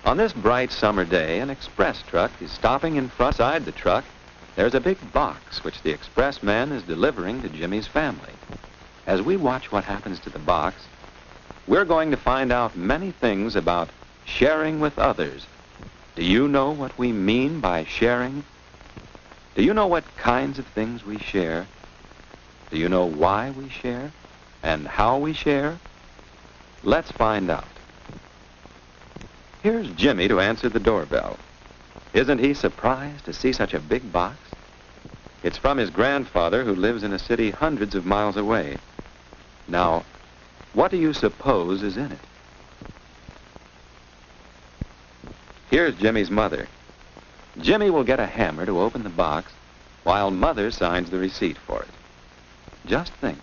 On this bright summer day, an express truck is stopping in front. Inside the truck, there's a big box which the expressman is delivering to Jimmy's family. As we watch what happens to the box, we're going to find out many things about sharing with others. Do you know what we mean by sharing? Do you know what kinds of things we share? Do you know why we share and how we share? Let's find out. Here's Jimmy to answer the doorbell. Isn't he surprised to see such a big box? It's from his grandfather, who lives in a city hundreds of miles away. Now, what do you suppose is in it? Here's Jimmy's mother. Jimmy will get a hammer to open the box while Mother signs the receipt for it. Just think,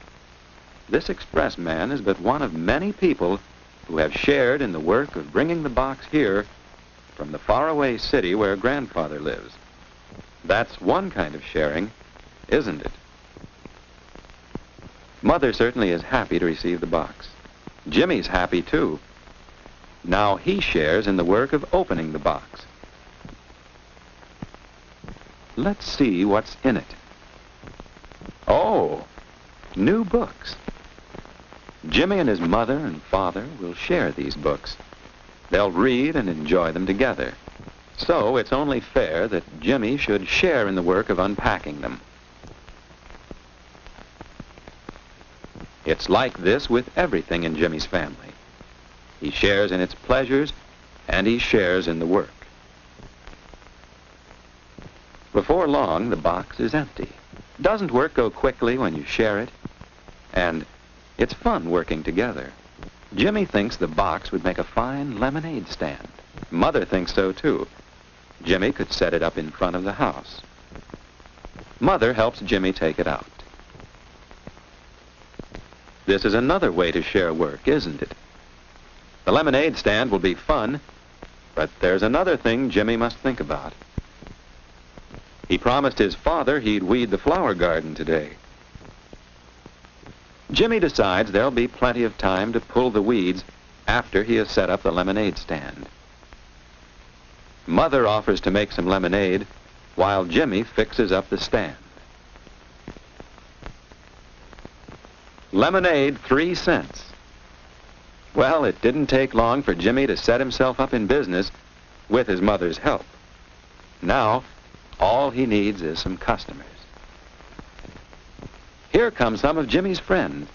this expressman is but one of many people who have shared in the work of bringing the box here from the faraway city where Grandfather lives. That's one kind of sharing, isn't it? Mother certainly is happy to receive the box. Jimmy's happy too. Now he shares in the work of opening the box. Let's see what's in it. Oh, new books. Jimmy and his mother and father will share these books. They'll read and enjoy them together. So it's only fair that Jimmy should share in the work of unpacking them. It's like this with everything in Jimmy's family. He shares in its pleasures, and he shares in the work. Before long, the box is empty. Doesn't work go quickly when you share it? And it's fun working together. Jimmy thinks the box would make a fine lemonade stand. Mother thinks so too. Jimmy could set it up in front of the house. Mother helps Jimmy take it out. This is another way to share work, isn't it? The lemonade stand will be fun, but there's another thing Jimmy must think about. He promised his father he'd weed the flower garden today. Jimmy decides there'll be plenty of time to pull the weeds after he has set up the lemonade stand. Mother offers to make some lemonade while Jimmy fixes up the stand. Lemonade, 3 cents. Well, it didn't take long for Jimmy to set himself up in business with his mother's help. Now, all he needs is some customers. Here come some of Jimmy's friends.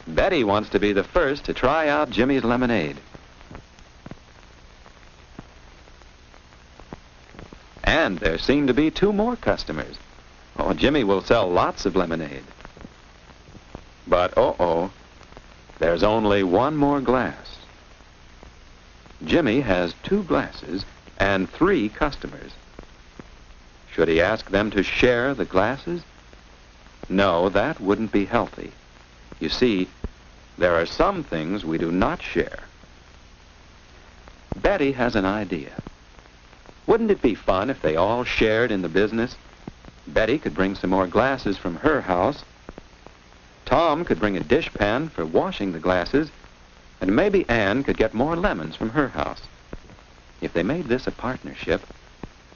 Betty wants to be the first to try out Jimmy's lemonade. And there seem to be 2 more customers. Oh, Jimmy will sell lots of lemonade. But, there's only 1 more glass. Jimmy has 2 glasses and 3 customers. Should he ask them to share the glasses? No, that wouldn't be healthy. You see, there are some things we do not share. Betty has an idea. Wouldn't it be fun if they all shared in the business? Betty could bring some more glasses from her house. Tom could bring a dishpan for washing the glasses, and maybe Ann could get more lemons from her house. If they made this a partnership,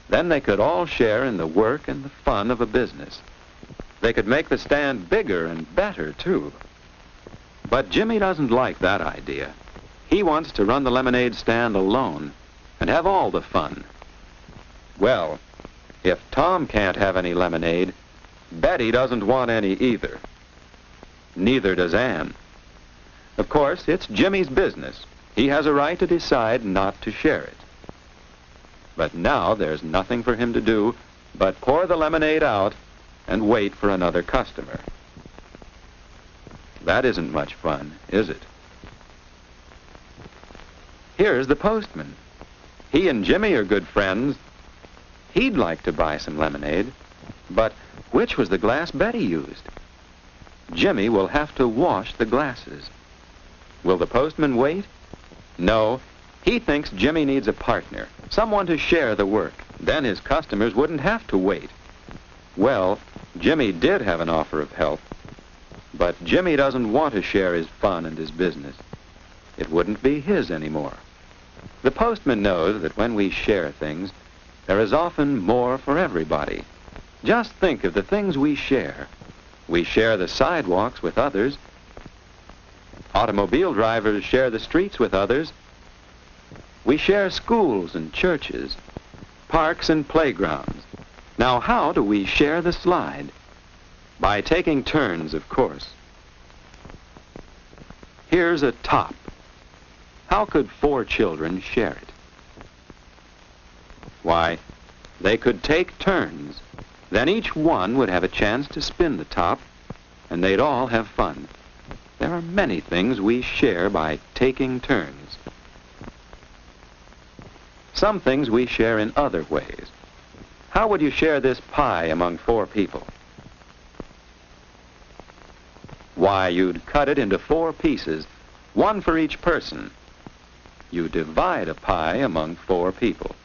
then they could all share in the work and the fun of a business. They could make the stand bigger and better, too. But Jimmy doesn't like that idea. He wants to run the lemonade stand alone and have all the fun. Well, if Tom can't have any lemonade, Betty doesn't want any either. Neither does Ann. Of course, it's Jimmy's business. He has a right to decide not to share it. But now there's nothing for him to do but pour the lemonade out and wait for another customer. That isn't much fun, is it? Here's the postman. He and Jimmy are good friends. He'd like to buy some lemonade, but which was the glass Betty used? Jimmy will have to wash the glasses. Will the postman wait? No, he thinks Jimmy needs a partner, someone to share the work. Then his customers wouldn't have to wait. Well, Jimmy did have an offer of help, but Jimmy doesn't want to share his fun and his business. it wouldn't be his anymore. The postman knows that when we share things, there is often more for everybody. Just think of the things we share. We share the sidewalks with others. Automobile drivers share the streets with others. We share schools and churches, parks and playgrounds. Now, how do we share the slide? By taking turns, of course. Here's a top. How could 4 children share it? Why, they could take turns. Then each one would have a chance to spin the top, and they'd all have fun. There are many things we share by taking turns. Some things we share in other ways. How would you share this pie among 4 people? Why, you'd cut it into 4 pieces, 1 for each person. You divide a pie among 4 people.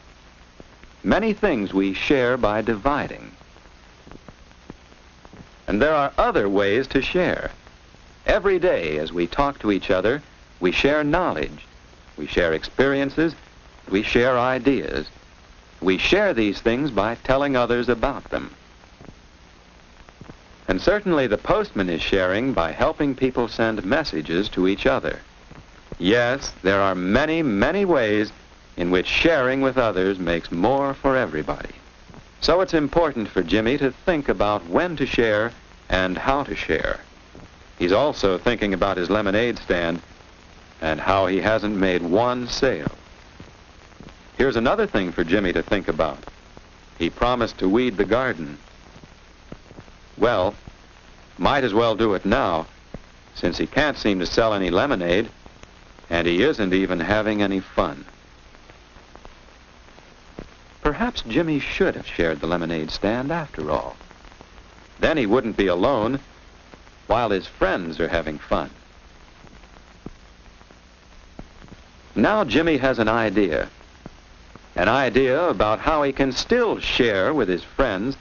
Many things we share by dividing. And there are other ways to share. Every day as we talk to each other, we share knowledge, we share experiences, we share ideas. We share these things by telling others about them. And certainly the postman is sharing by helping people send messages to each other. Yes, there are many, many ways in which sharing with others makes more for everybody. So it's important for Jimmy to think about when to share and how to share. He's also thinking about his lemonade stand and how he hasn't made 1 sale. Here's another thing for Jimmy to think about. He promised to weed the garden. Well, might as well do it now, since he can't seem to sell any lemonade, and he isn't even having any fun. Perhaps Jimmy should have shared the lemonade stand after all. Then he wouldn't be alone while his friends are having fun. Now Jimmy has an idea about how he can still share with his friends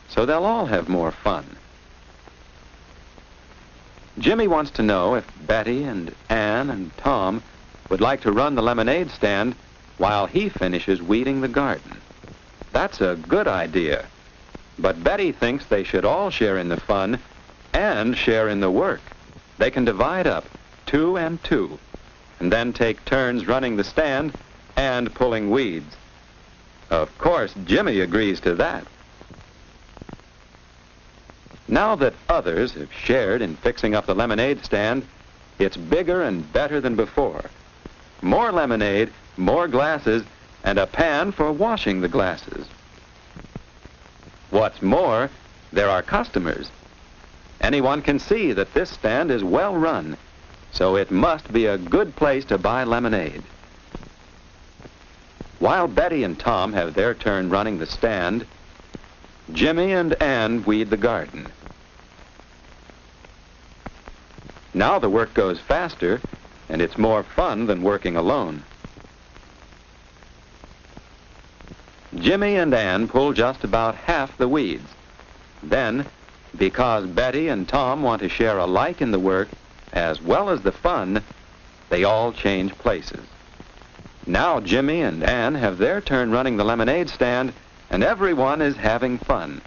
so they'll all have more fun. Jimmy wants to know if Betty and Ann and Tom would like to run the lemonade stand while he finishes weeding the garden. That's a good idea, but Betty thinks they should all share in the fun and share in the work. They can divide up 2 and 2, and then take turns running the stand and pulling weeds. Of course, Jimmy agrees to that. Now that others have shared in fixing up the lemonade stand, it's bigger and better than before. More lemonade, more glasses, and a pan for washing the glasses. What's more, there are customers. Anyone can see that this stand is well run, so it must be a good place to buy lemonade. While Betty and Tom have their turn running the stand, Jimmy and Ann weed the garden. Now the work goes faster, and it's more fun than working alone. Jimmy and Ann pull just about half the weeds. Then, because Betty and Tom want to share alike in the work as well as the fun, they all change places. Now Jimmy and Ann have their turn running the lemonade stand, and everyone is having fun.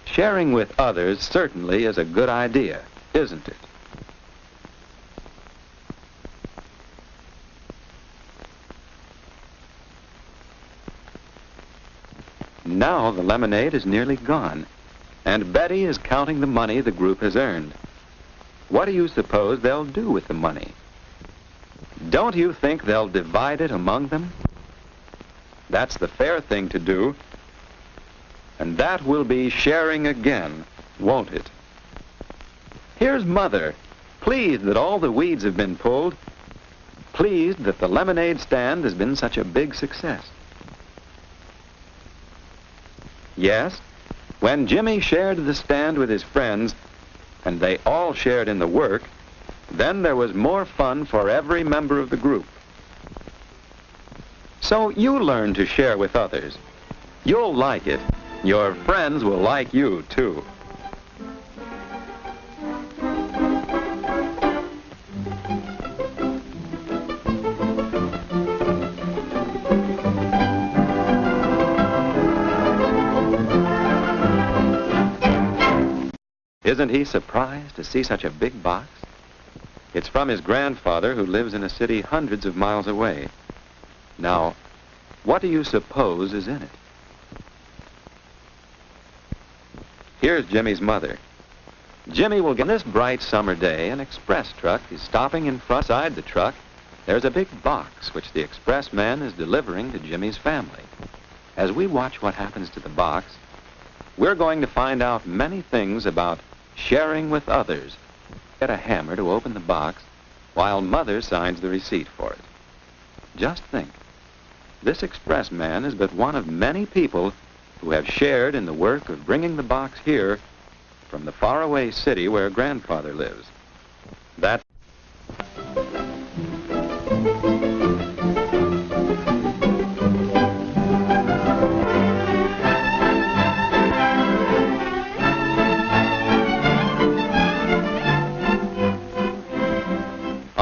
Sharing with others certainly is a good idea, isn't it? Now the lemonade is nearly gone, and Betty is counting the money the group has earned. What do you suppose they'll do with the money? Don't you think they'll divide it among them? That's the fair thing to do, and that will be sharing again, won't it? Here's Mother, pleased that all the weeds have been pulled, pleased that the lemonade stand has been such a big success. Yes, when Jimmy shared the stand with his friends, and they all shared in the work, then there was more fun for every member of the group. So you learn to share with others. You'll like it. Your friends will like you, too. Isn't he surprised to see such a big box? It's from his grandfather, who lives in a city hundreds of miles away. Now, what do you suppose is in it? Here's Jimmy's mother. Jimmy will get this bright summer day. An express truck is stopping in front. Beside the truck, there's a big box which the express man is delivering to Jimmy's family. As we watch what happens to the box, we're going to find out many things about sharing with others. Get a hammer to open the box while Mother signs the receipt for it. Just think, this express man is but one of many people who have shared in the work of bringing the box here from the faraway city where Grandfather lives. That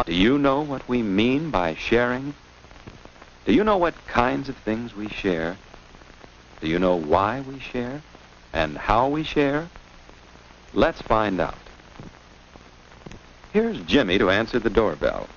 Do you know what we mean by sharing? Do you know what kinds of things we share? Do you know why we share and how we share? Let's find out. Here's Jimmy to answer the doorbell.